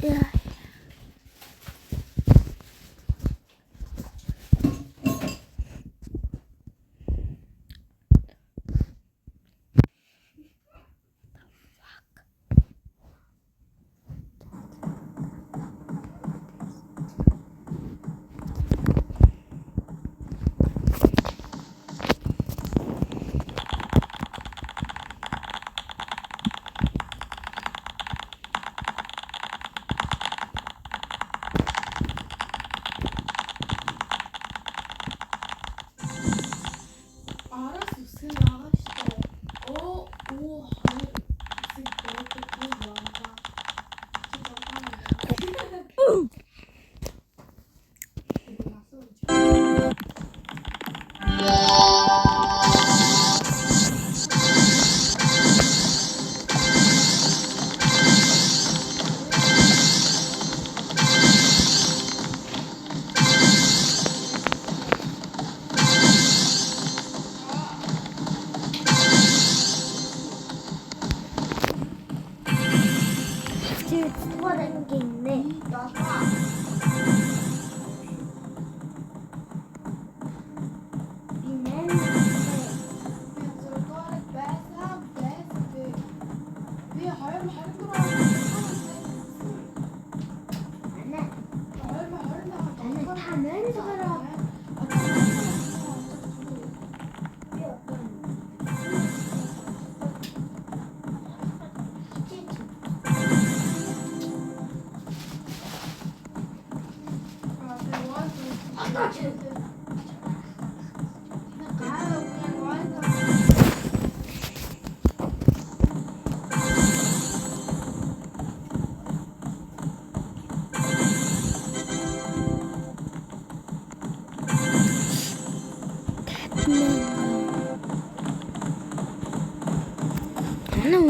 Яа.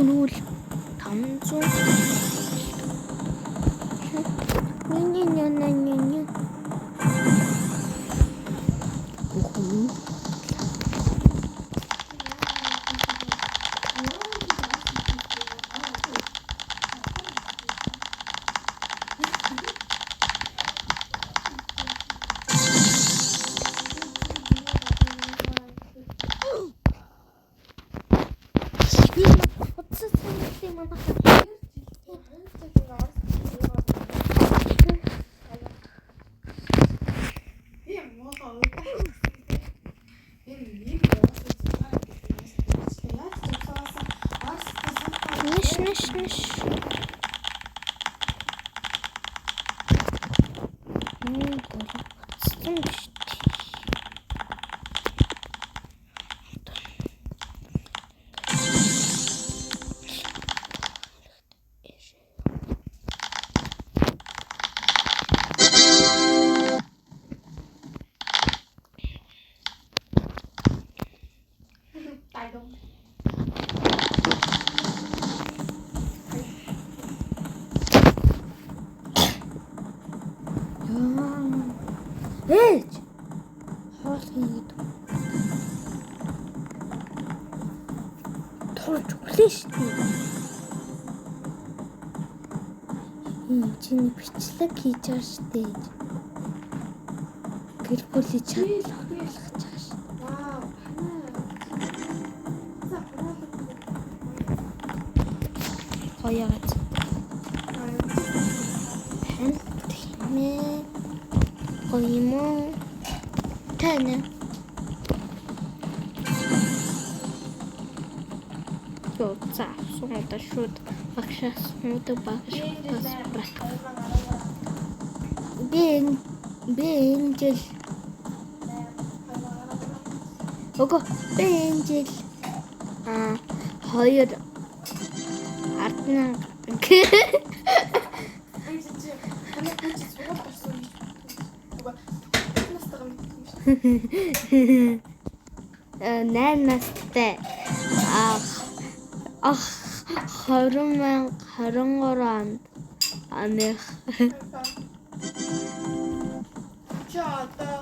Өнөөл 500 Чиний бичлэг хийж байгаа шүү дээ. Гэр бүлийн чадлаа болгож байгаа шүү. Вау. Хоёроо. Хэн тэмээ. Хоёроо. Тэнэ. За, сумата шууд багшаас муудаг багш бас бенжил хоёр ардна настай 2023 онд анх чи одоо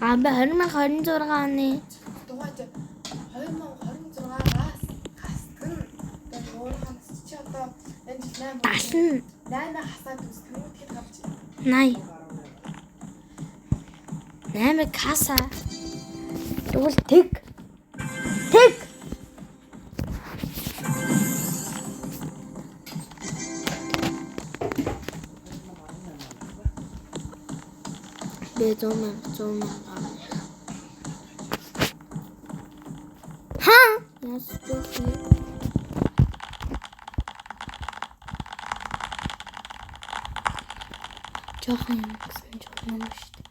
2026 оны дугаард 2026-аас одоо энэ жил 8 Ална. 8 хасаад үсгэрүү тэгэхэд авч. 80. 8 каса. Тэгвэл тэг. Тэг. Би 100,000. Ха? Яс тохи. Жохон юм гэсэн жохон юм шүү дээ.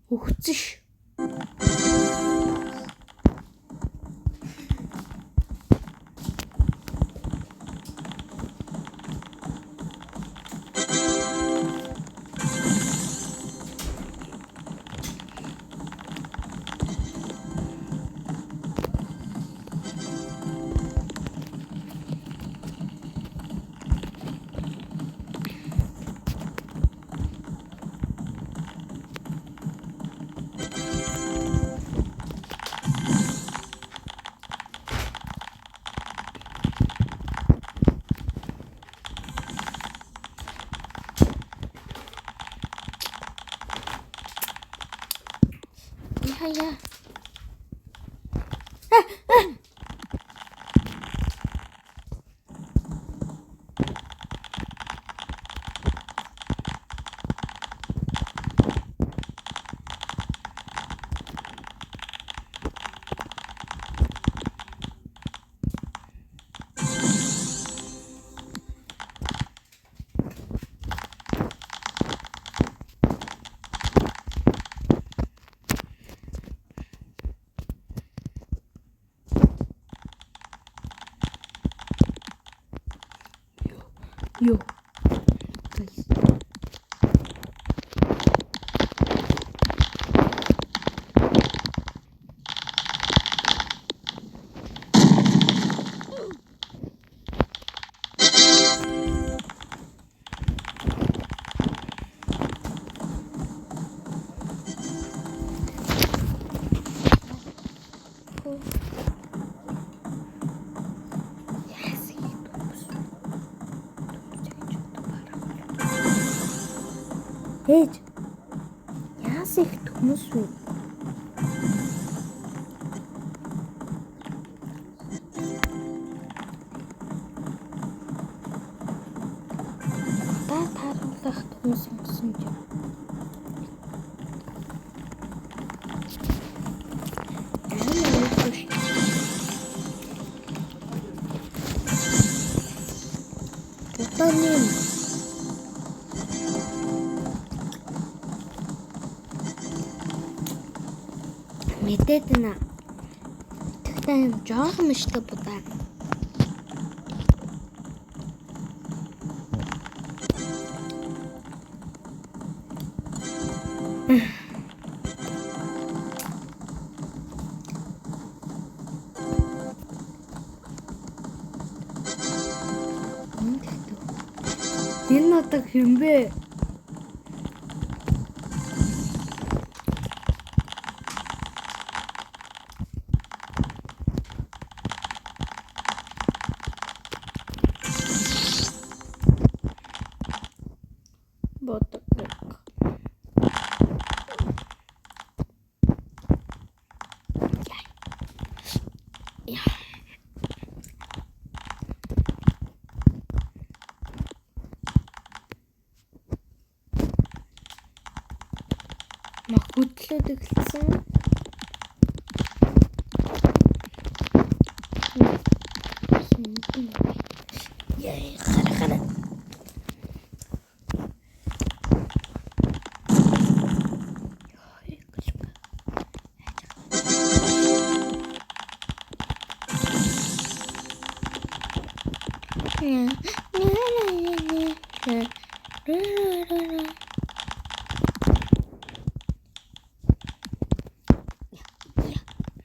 Өгцөш. Яа. Yo. Guys. Ээж. Яас их хүмүүс вэ? Таруулах хүмүүс юмсан ч. Тань. Мэдээд нэ. Тэгтээ юм жоохон миштэй будаа. Энэ одоо хэм бэ? Хөдлөөд эхэлсэн. Яй харахаа.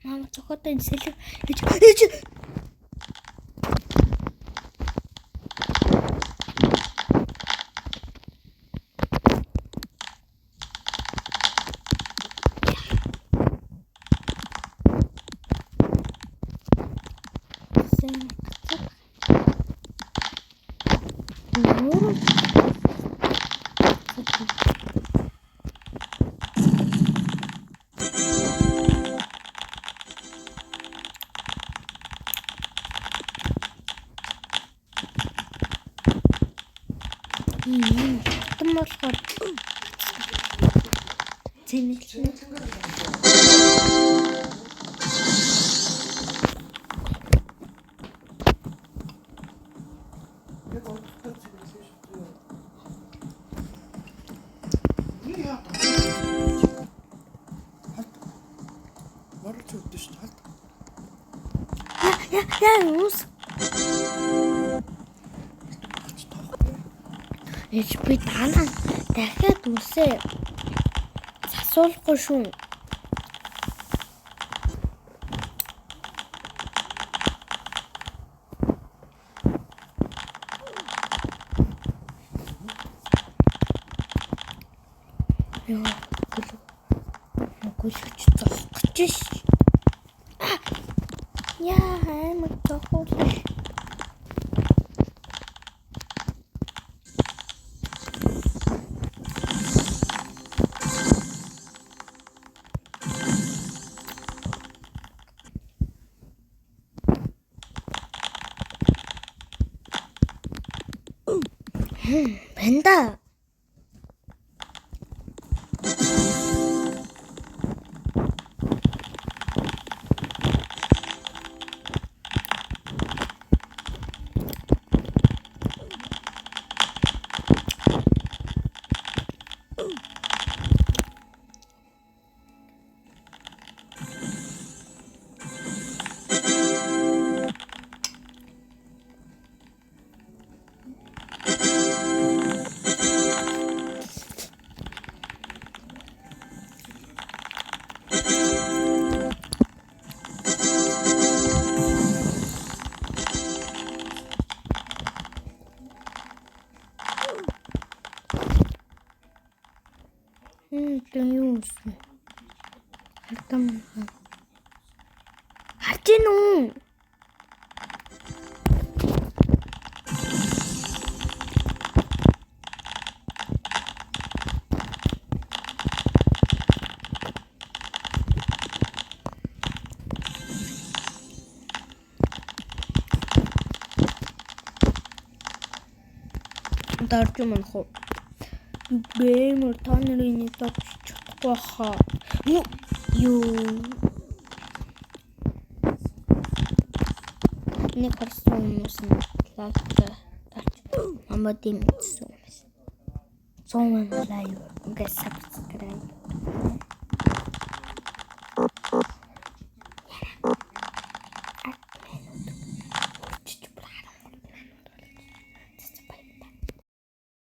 Мама цохотой сэлэг. Нуур. Том болохоор зэмлэн яа уус Ээж би даана дахиад үсээ засуулахгүй шүү. Яа, гүлгэж зогсож ш. Яа, амар тохол. Панда. Тэнюс. Хартам. Хартину. Дарчман хоо. Бэмэр та нарын нэг чадахгүй хаа. Юу. Нэг харсан хүмүүс нь лайк амадим гэсэн. 100 лайк. Ингээд subscribe.